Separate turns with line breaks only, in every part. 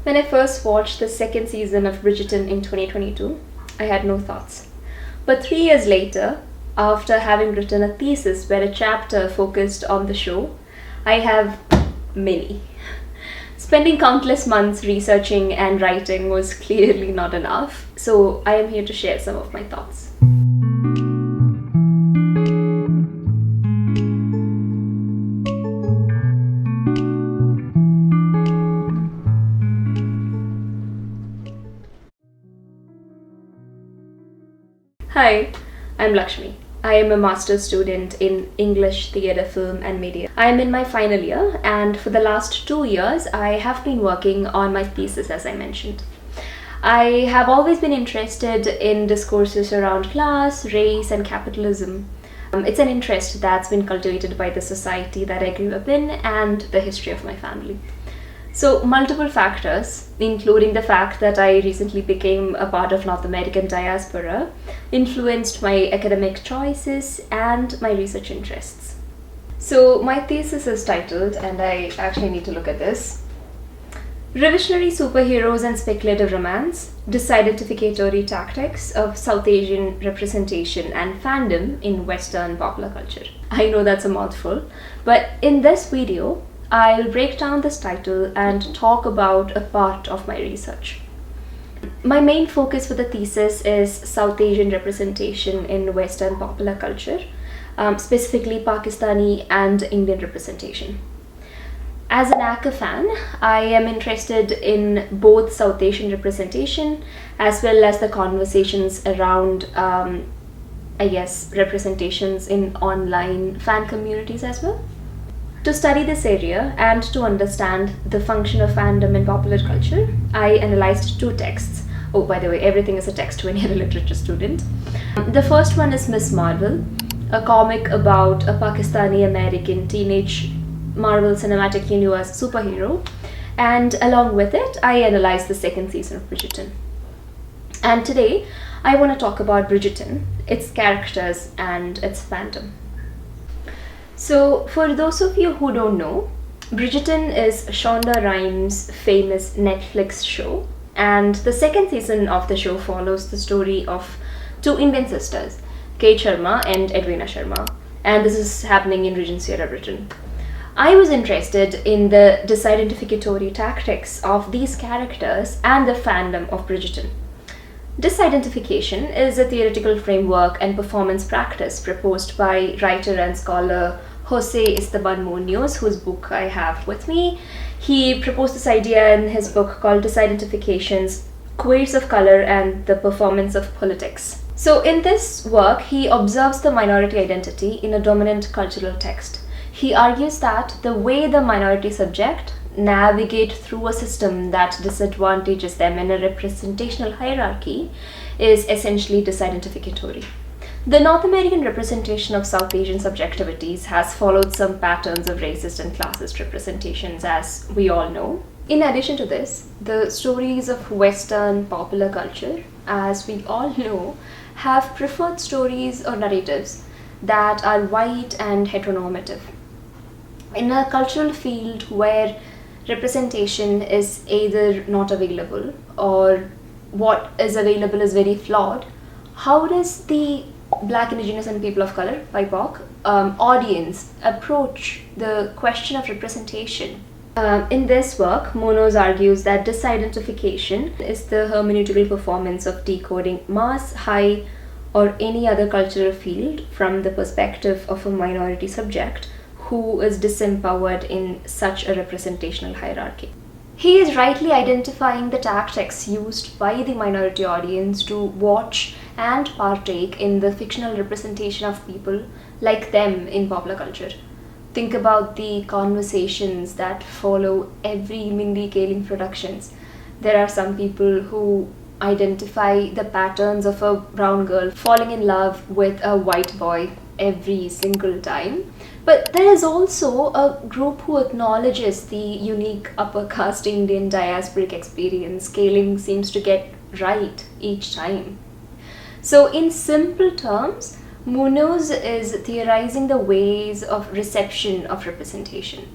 When I first watched the second season of Bridgerton in 2022, I had no thoughts. But 3 years later, after having written a thesis where a chapter focused on the show, I have many. Spending countless months researching and writing was clearly not enough, so I am here to share some of my thoughts. Hi, I'm Lakshmi. I am a master's student in English, theatre, film and media. I am in my final year, and for the last 2 years I have been working on my thesis, as I mentioned. I have always been interested in discourses around class, race and capitalism. It's an interest that's been cultivated by the society that I grew up in and the history of my family. So multiple factors, including the fact that I recently became a part of North American diaspora, influenced my academic choices and my research interests. So my thesis is titled, and I actually need to look at this, Revisionary Superheroes and Speculative Romance, Disidentificatory Tactics of South Asian Representation and Fandom in Western Popular Culture. I know that's a mouthful, but in this video, I'll break down this title and talk about a part of my research. My main focus for the thesis is South Asian representation in Western popular culture, specifically Pakistani and Indian representation. As an Acafan, I am interested in both South Asian representation as well as the conversations around, representations in online fan communities as well. To study this area and to understand the function of fandom in popular culture, I analyzed 2 texts. Oh, by the way, everything is a text when you're a literature student. The first one is Miss Marvel, a comic about a Pakistani American teenage Marvel Cinematic Universe superhero, and along with it, I analyzed the second season of Bridgerton. And today, I want to talk about Bridgerton, its characters, and its fandom. So, for those of you who don't know, Bridgerton is Shonda Rhimes' famous Netflix show, and the second season of the show follows the story of 2 Indian sisters, Kate Sharma and Edwina Sharma, and this is happening in Regency era Britain. I was interested in the disidentificatory tactics of these characters and the fandom of Bridgerton. Disidentification is a theoretical framework and performance practice proposed by writer and scholar Jose Esteban Mun, whose book I have with me. He proposed this idea in his book called Disidentifications, Queers of Color and the Performance of Politics. So in this work, he observes the minority identity in a dominant cultural text. He argues that the way the minority subject navigate through a system that disadvantages them in a representational hierarchy is essentially disidentificatory. The North American representation of South Asian subjectivities has followed some patterns of racist and classist representations, as we all know. In addition to this, the stories of Western popular culture, as we all know, have preferred stories or narratives that are white and heteronormative. In a cultural field where representation is either not available or what is available is very flawed, how does the Black, Indigenous and people of color, BIPOC, audience approach the question of representation? In this work, Munoz argues that disidentification is the hermeneutical performance of decoding mass, high or any other cultural field from the perspective of a minority subject who is disempowered in such a representational hierarchy. He is rightly identifying the tactics used by the minority audience to watch and partake in the fictional representation of people like them in popular culture. Think about the conversations that follow every Mindy Kaling productions. There are some people who identify the patterns of a brown girl falling in love with a white boy every single time. But there is also a group who acknowledges the unique upper caste Indian diasporic experience Kaling seems to get right each time. So in simple terms, Munoz is theorizing the ways of reception of representation.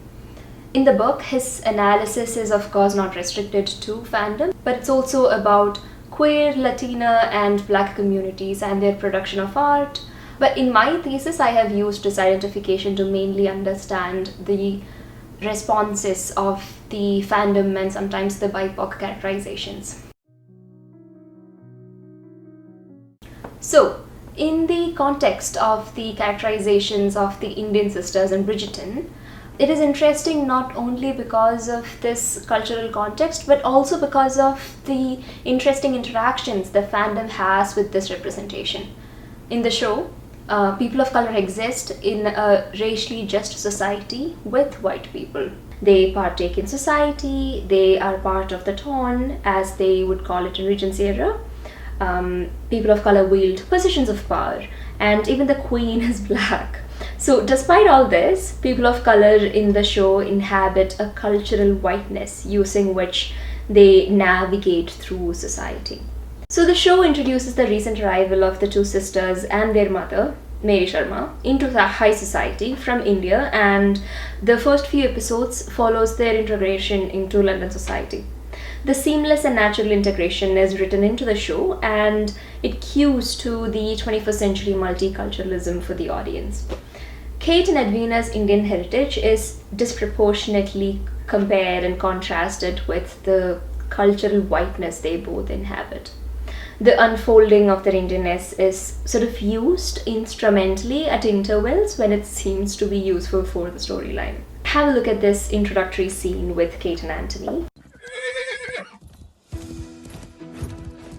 In the book, his analysis is of course not restricted to fandom, but it's also about queer, Latina, and Black communities and their production of art. But in my thesis, I have used Disidentification to mainly understand the responses of the fandom and sometimes the BIPOC characterizations. So, in the context of the characterizations of the Indian sisters in Bridgerton, it is interesting not only because of this cultural context, but also because of the interesting interactions the fandom has with this representation. In the show, people of color exist in a racially just society with white people. They partake in society, they are part of the ton, as they would call it in Regency era. People of color wield positions of power, and even the queen is black. So despite all this, people of color in the show inhabit a cultural whiteness using which they navigate through society. So the show introduces the recent arrival of the two sisters and their mother, Mary Sharma, into the high society from India, and the first few episodes follows their integration into London society. The seamless and natural integration is written into the show, and it cues to the 21st century multiculturalism for the audience. Kate and Edwina's Indian heritage is disproportionately compared and contrasted with the cultural whiteness they both inhabit. The unfolding of their Indianness is sort of used instrumentally at intervals when it seems to be useful for the storyline. Have a look at this introductory scene with Kate and Anthony.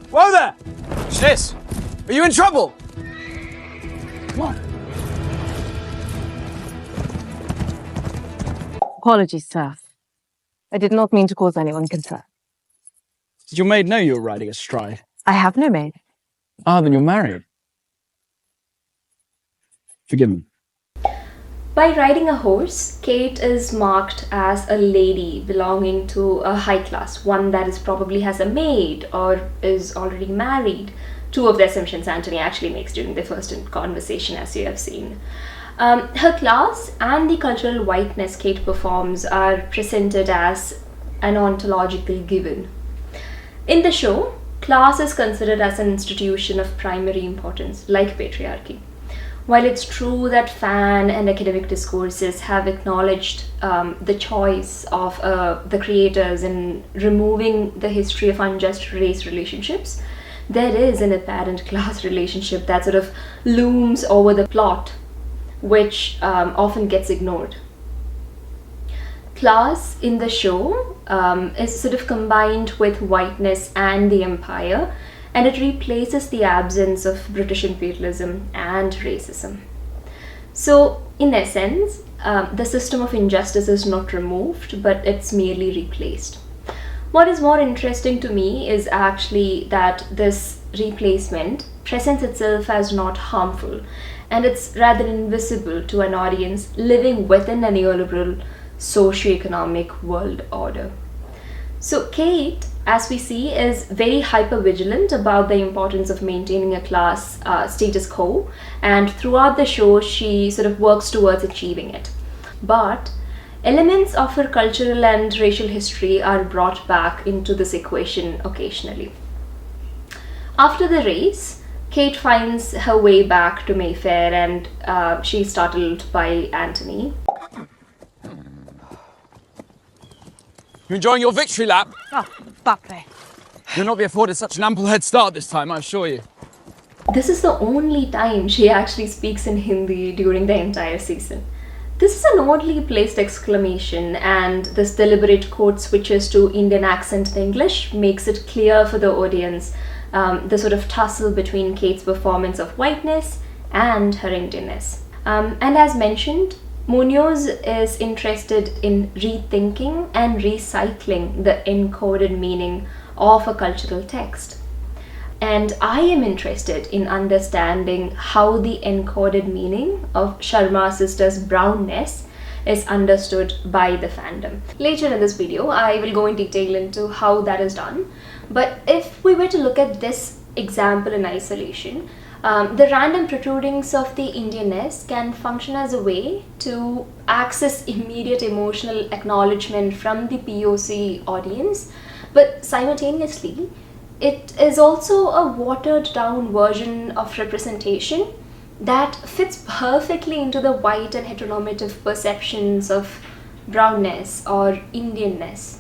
Whoa there! What's this? Are you in trouble? Come on.
Apologies, sir. I did not mean to cause anyone concern.
Did your maid know you were riding astride?
I have no maid.
Ah, then you're married. Forgive me.
By riding a horse, Kate is marked as a lady belonging to a high class, one that is probably has a maid or is already married. Two of the assumptions Anthony actually makes during the first conversation, as you have seen. Her class and the cultural whiteness Kate performs are presented as an ontological given. In the show, class is considered as an institution of primary importance, like patriarchy. While it's true that fan and academic discourses have acknowledged the choice of the creators in removing the history of unjust race relationships, there is an apparent class relationship that sort of looms over the plot, which often gets ignored. Class in the show is sort of combined with whiteness and the empire, and it replaces the absence of British imperialism and racism. So, in essence, the system of injustice is not removed, but it's merely replaced. What is more interesting to me is actually that this replacement presents itself as not harmful, and it's rather invisible to an audience living within a neoliberal socio-economic world order. So Kate, as we see, is very hyper-vigilant about the importance of maintaining a class status quo, and throughout the show she sort of works towards achieving it. But elements of her cultural and racial history are brought back into this equation occasionally. After the race, Kate finds her way back to Mayfair, and she's startled by Anthony.
You enjoying your victory lap?
Oh, Bape.
You'll not be afforded such an ample head start this time, I assure you.
This is the only time she actually speaks in Hindi during the entire season. This is an oddly placed exclamation, and this deliberate quote switches to Indian accent in English makes it clear for the audience the sort of tussle between Kate's performance of whiteness and her Indianness. And as mentioned, Munoz is interested in rethinking and recycling the encoded meaning of a cultural text. And I am interested in understanding how the encoded meaning of Sharma sisters' brownness is understood by the fandom. Later in this video, I will go in detail into how that is done. But if we were to look at this example in isolation, The random protrudings of the Indianness can function as a way to access immediate emotional acknowledgement from the POC audience, but simultaneously, it is also a watered down version of representation that fits perfectly into the white and heteronormative perceptions of brownness or Indianness.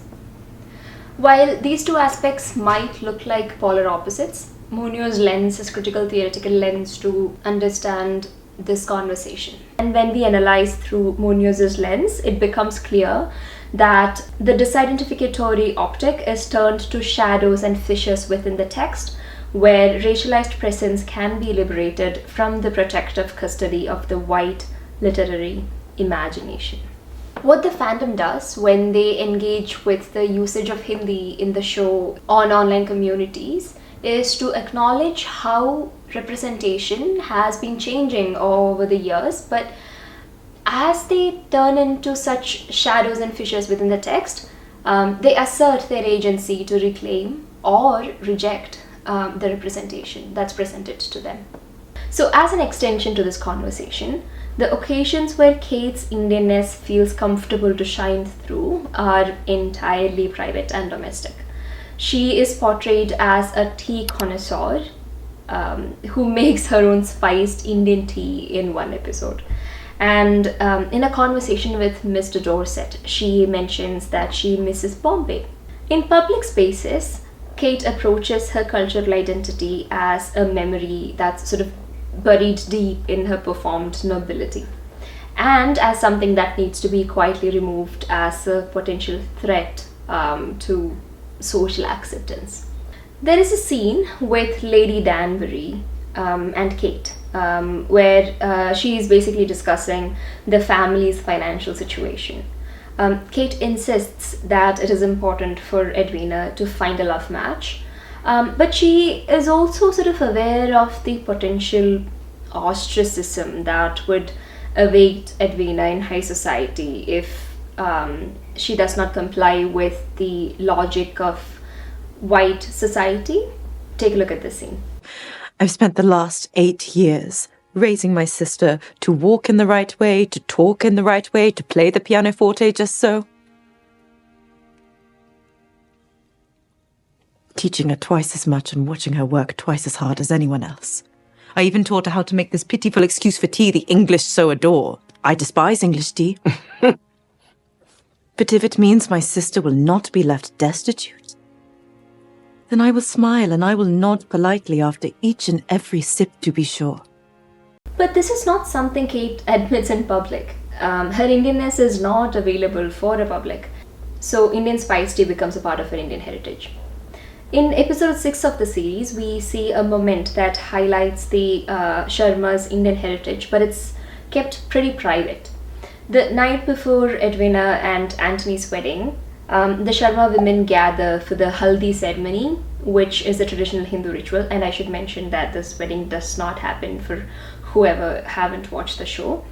While these two aspects might look like polar opposites, Munio's lens is critical theoretical lens to understand this conversation. And when we analyze through Munio's lens, it becomes clear that the disidentificatory optic is turned to shadows and fissures within the text, where racialized presence can be liberated from the protective custody of the white literary imagination. What the fandom does when they engage with the usage of Hindi in the show on online communities is to acknowledge how representation has been changing over the years, but as they turn into such shadows and fissures within the text, they assert their agency to reclaim or reject the representation that's presented to them. So as an extension to this conversation, the occasions where Kate's Indianness feels comfortable to shine through are entirely private and domestic. She is portrayed as a tea connoisseur who makes her own spiced Indian tea in one episode. And in a conversation with Mr. Dorset, she mentions that she misses Bombay. In public spaces, Kate approaches her cultural identity as a memory that's sort of buried deep in her performed nobility, and as something that needs to be quietly removed as a potential threat to social acceptance. There is a scene with Lady Danbury and Kate where she is basically discussing the family's financial situation. Kate insists that it is important for Edwina to find a love match, but she is also sort of aware of the potential ostracism that would await Edwina in high society if she does not comply with the logic of white society. Take a look at this scene.
I've spent the last 8 years raising my sister to walk in the right way, to talk in the right way, to play the pianoforte just so. Teaching her twice as much and watching her work twice as hard as anyone else. I even taught her how to make this pitiful excuse for tea the English so adore. I despise English tea. But if it means my sister will not be left destitute, then I will smile and I will nod politely after each and every sip, to be sure.
But this is not something Kate admits in public. Her Indianness is not available for the public. So Indian spice tea becomes a part of her Indian heritage. In episode 6 of the series, we see a moment that highlights the Sharma's Indian heritage, but it's kept pretty private. The night before Edwina and Anthony's wedding, the Sharma women gather for the Haldi ceremony, which is a traditional Hindu ritual, and I should mention that this wedding does not happen for whoever haven't watched the show.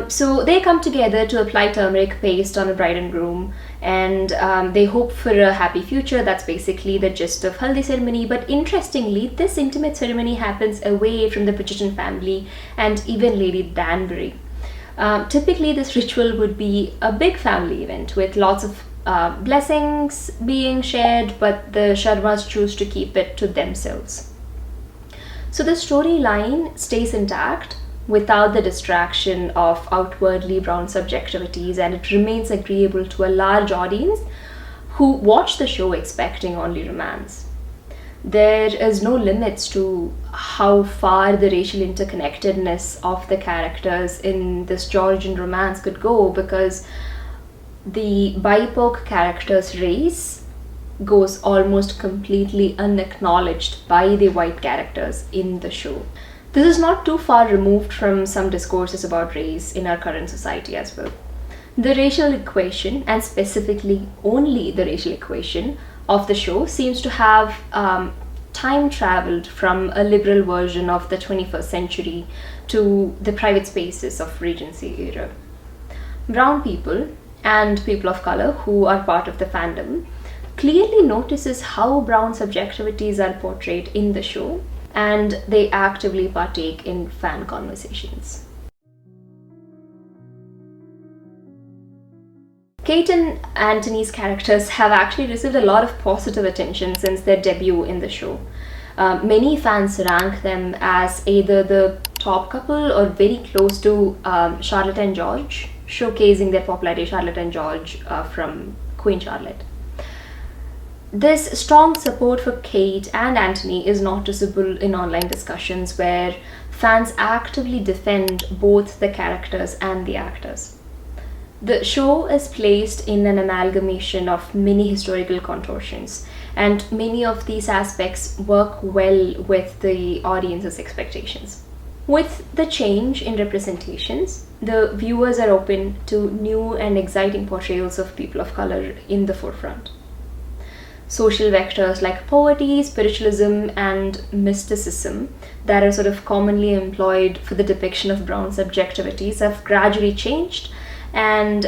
So they come together to apply turmeric paste on a bride and groom, and they hope for a happy future. That's basically the gist of Haldi ceremony. But interestingly, this intimate ceremony happens away from the Bridgerton family and even Lady Danbury. Typically, this ritual would be a big family event with lots of blessings being shared, but the Sharmas choose to keep it to themselves. So the storyline stays intact without the distraction of outwardly brown subjectivities, and it remains agreeable to a large audience who watch the show expecting only romance. There is no limits to how far the racial interconnectedness of the characters in this Georgian romance could go, because the BIPOC character's race goes almost completely unacknowledged by the white characters in the show. This is not too far removed from some discourses about race in our current society as well. The racial equation, and specifically only the racial equation of the show, seems to have time traveled from a liberal version of the 21st century to the private spaces of Regency era. Brown people and people of color who are part of the fandom clearly notices how brown subjectivities are portrayed in the show, and they actively partake in fan conversations. Kate and Anthony's characters have actually received a lot of positive attention since their debut in the show. Many fans rank them as either the top couple or very close to Charlotte and George, showcasing their popularity, Charlotte and George from Queen Charlotte. This strong support for Kate and Anthony is noticeable in online discussions where fans actively defend both the characters and the actors. The show is placed in an amalgamation of many historical contortions, and many of these aspects work well with the audience's expectations. With the change in representations, the viewers are open to new and exciting portrayals of people of color in the forefront. Social vectors like poverty, spiritualism, and mysticism that are sort of commonly employed for the depiction of brown subjectivities have gradually changed, and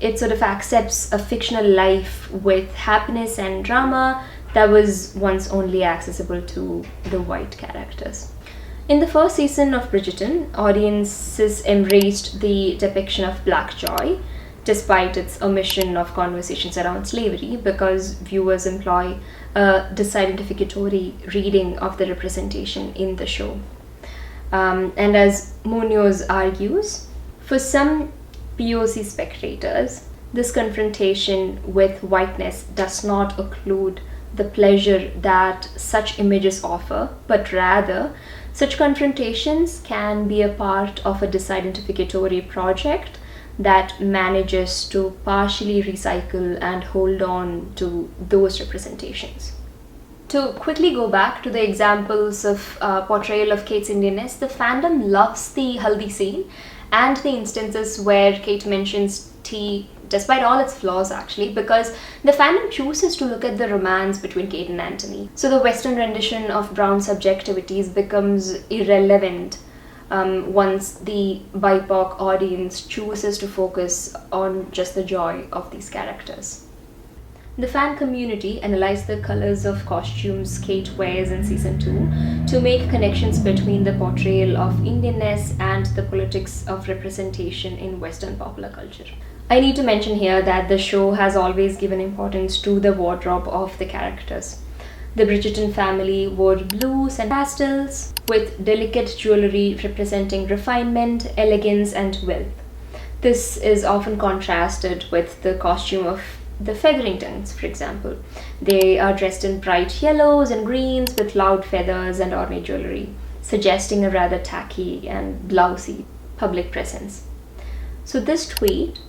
it sort of accepts a fictional life with happiness and drama that was once only accessible to the white characters. In the first season of Bridgerton, audiences embraced the depiction of Black joy, despite its omission of conversations around slavery, because viewers employ a disidentificatory reading of the representation in the show. And as Munoz argues, for some POC spectators, this confrontation with whiteness does not occlude the pleasure that such images offer, but rather, such confrontations can be a part of a disidentificatory project that manages to partially recycle and hold on to those representations. To quickly go back to the examples of portrayal of Kate's Indianness, the fandom loves the haldi scene and the instances where Kate mentions tea, despite all its flaws actually, because the fandom chooses to look at the romance between Kate and Anthony. So the Western rendition of brown subjectivities becomes irrelevant once the BIPOC audience chooses to focus on just the joy of these characters. The fan community analyzed the colors of costumes Kate wears in season 2 to make connections between the portrayal of Indianness and the politics of representation in Western popular culture. I need to mention here that the show has always given importance to the wardrobe of the characters. The Bridgerton family wore blues and pastels, with delicate jewelry representing refinement, elegance, and wealth. This is often contrasted with the costume of the Featheringtons, for example. They are dressed in bright yellows and greens with loud feathers and ornate jewelry, suggesting a rather tacky and blousy public presence. So this tweet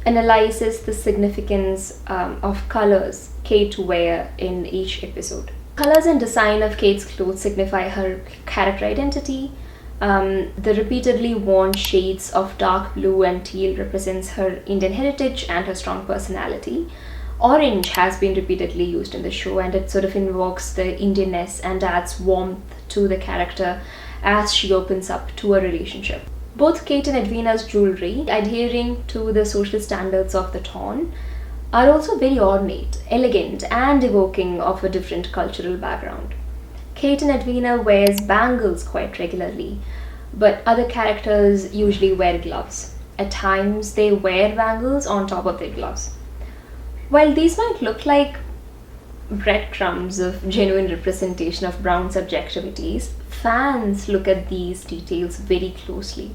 analyzes the significance of colors Kate wear in each episode. Colors and design of Kate's clothes signify her character identity. The repeatedly worn shades of dark blue and teal represents her Indian heritage and her strong personality. Orange has been repeatedly used in the show, and it sort of invokes the Indianness and adds warmth to the character as she opens up to a relationship. Both Kate and Edwina's jewelry, adhering to the social standards of the town, are also very ornate, elegant, and evoking of a different cultural background. Kate and Edwina wears bangles quite regularly, but other characters usually wear gloves. At times, they wear bangles on top of their gloves. While these might look like breadcrumbs of genuine representation of brown subjectivities, fans look at these details very closely.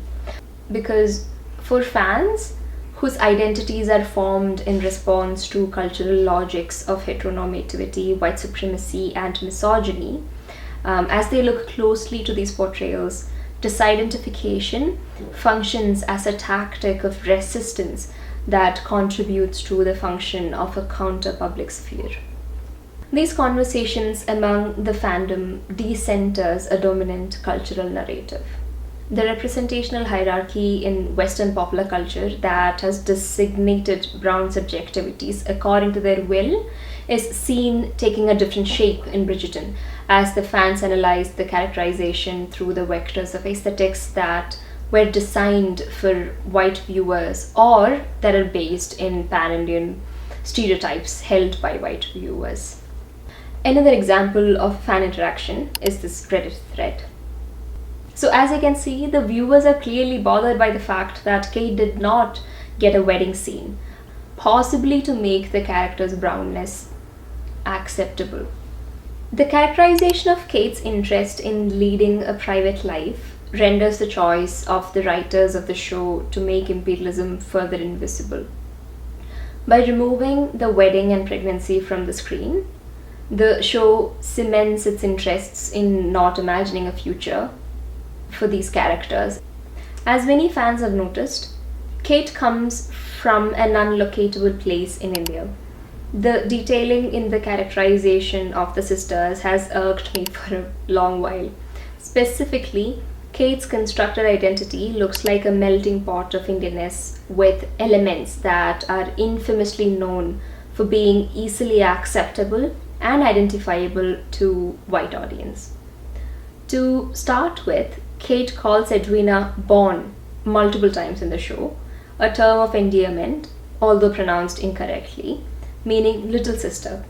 Because for fans whose identities are formed in response to cultural logics of heteronormativity, white supremacy, and misogyny, as they look closely to these portrayals, disidentification functions as a tactic of resistance that contributes to the function of a counter-public sphere. These conversations among the fandom decenters a dominant cultural narrative. The representational hierarchy in Western popular culture that has designated brown subjectivities according to their will is seen taking a different shape in Bridgerton as the fans analyze the characterization through the vectors of aesthetics that were designed for white viewers or that are based in pan-Indian stereotypes held by white viewers. Another example of fan interaction is this Reddit thread. So as you can see, the viewers are clearly bothered by the fact that Kate did not get a wedding scene, possibly to make the character's brownness acceptable. The characterization of Kate's interest in leading a private life renders the choice of the writers of the show to make imperialism further invisible. By removing the wedding and pregnancy from the screen, the show cements its interests in not imagining a future for these characters. As many fans have noticed, Kate comes from an unlocatable place in India. The detailing in the characterization of the sisters has irked me for a long while. Specifically, Kate's constructed identity looks like a melting pot of Indianness with elements that are infamously known for being easily acceptable and identifiable to white audience. To start with, Kate calls Edwina Bon multiple times in the show, a term of endearment, although pronounced incorrectly, meaning little sister.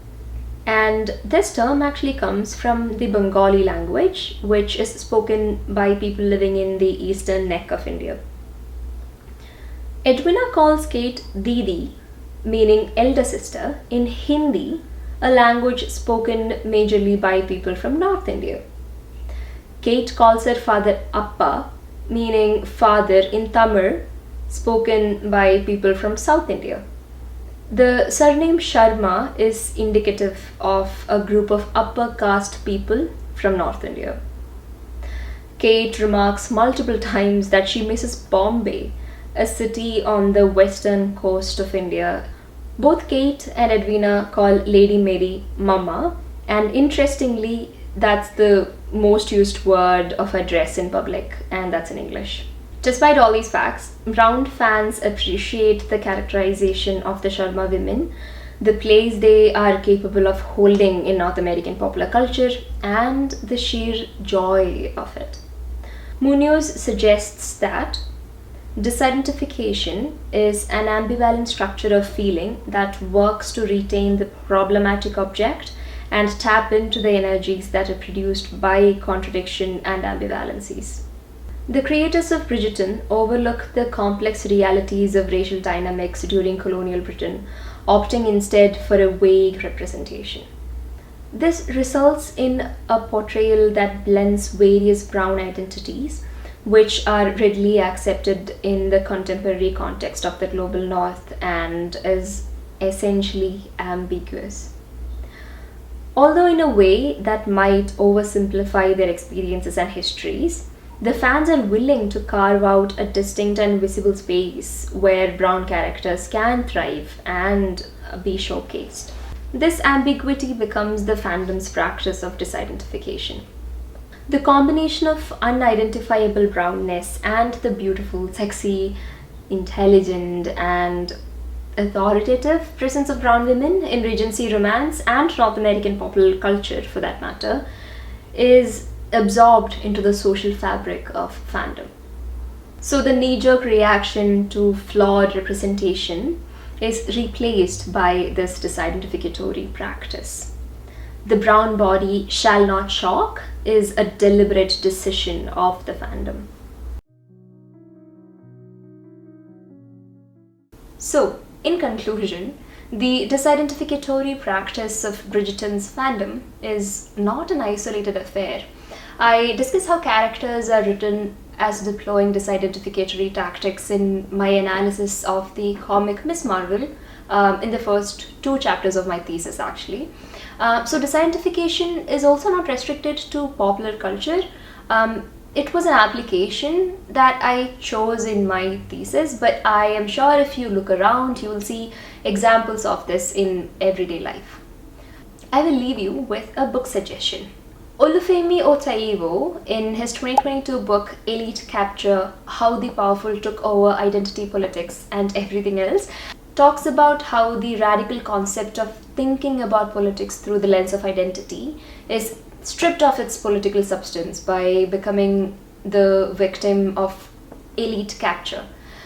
And this term actually comes from the Bengali language, which is spoken by people living in the eastern neck of India. Edwina calls Kate Didi, meaning elder sister, in Hindi, a language spoken majorly by people from North India. Kate calls her father Appa, meaning father in Tamil, spoken by people from South India. The surname Sharma is indicative of a group of upper caste people from North India. Kate remarks multiple times that she misses Bombay, a city on the western coast of India. Both Kate and Edwina call Lady Mary Mama, and interestingly, that's the most used word of address in public, and that's in English. Despite all these facts, brown fans appreciate the characterization of the Sharma women, the place they are capable of holding in North American popular culture, and the sheer joy of it. Munoz suggests that disidentification is an ambivalent structure of feeling that works to retain the problematic object and tap into the energies that are produced by contradiction and ambivalencies. The creators of Bridgerton overlook the complex realities of racial dynamics during colonial Britain, opting instead for a vague representation. This results in a portrayal that blends various brown identities, which are readily accepted in the contemporary context of the global north and is essentially ambiguous. Although in a way that might oversimplify their experiences and histories, the fans are willing to carve out a distinct and visible space where brown characters can thrive and be showcased. This ambiguity becomes the fandom's practice of disidentification. The combination of unidentifiable brownness and the beautiful, sexy, intelligent, and authoritative presence of brown women in Regency romance and North American popular culture, for that matter, is absorbed into the social fabric of fandom. So the knee-jerk reaction to flawed representation is replaced by this disidentificatory practice. The brown body shall not shock is a deliberate decision of the fandom. So, in conclusion, the disidentificatory practice of Bridgerton's fandom is not an isolated affair. I discuss how characters are written as deploying disidentificatory tactics in my analysis of the comic Miss Marvel in the first 2 chapters of my thesis, actually. So disidentification is also not restricted to popular culture. It was an application that I chose in my thesis, but I am sure if you look around, you will see examples of this in everyday life. I will leave you with a book suggestion. Olúfẹ Táíwò, in his 2022 book Elite Capture: How the Powerful Took Over Identity Politics and Everything Else, talks about how the radical concept of thinking about politics through the lens of identity is stripped of its political substance by becoming the victim of elite capture.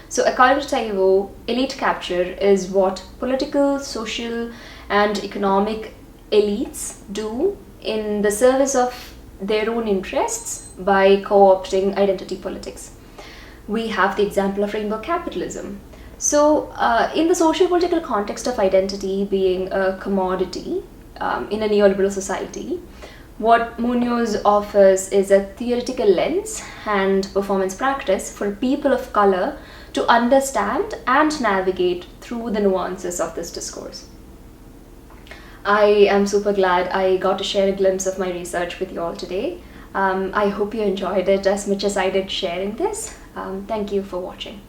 So according to Táíwò, elite capture is what political, social, and economic elites do in the service of their own interests by co-opting identity politics. We have the example of rainbow capitalism. So, in the social-political context of identity being a commodity in a neoliberal society, what Munoz offers is a theoretical lens and performance practice for people of color to understand and navigate through the nuances of this discourse. I am super glad I got to share a glimpse of my research with you all today. I hope you enjoyed it as much as I did sharing this. Thank you for watching.